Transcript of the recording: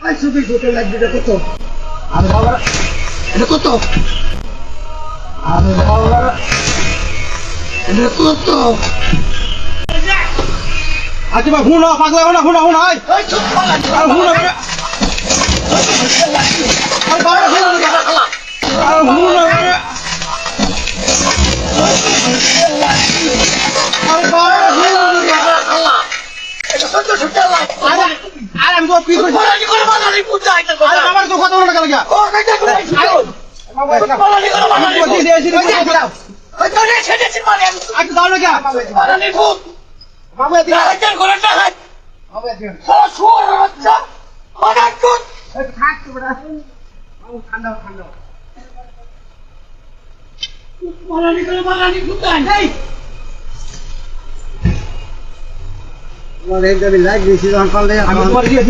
I শুধু hotel লাগবে কত আর বাবা এটা কত আর বাবা এটা কত আজ বা হুনা পাগলা হুনা হুনা হুনা আই চুপ পালা আর হুনা আর বাবা হুনা আর হুনা আর বাবা হুনা এটা সত্য সত্য আরে আরে আমি তো কি করি পালানি করে বানালি পুজা এটা আরে আমার তো কথা বলা গেল ও কাটা করে বাবা পালানি করে বানালি পুজা দিয়েছি ওই তো রে ছেড়েছি মানে আমি দাও না কি বানালি পুজা বাবা দি হাজার করে টাকা বাবা দি ও শুয়ার বাচ্চা বাবা তুই থাক তো বড়া ও ঠান্ডা ঠান্ডা বানানি পুজা এই তোমার এই দাবি লাগ দিছি যখন পালে আমি তোমার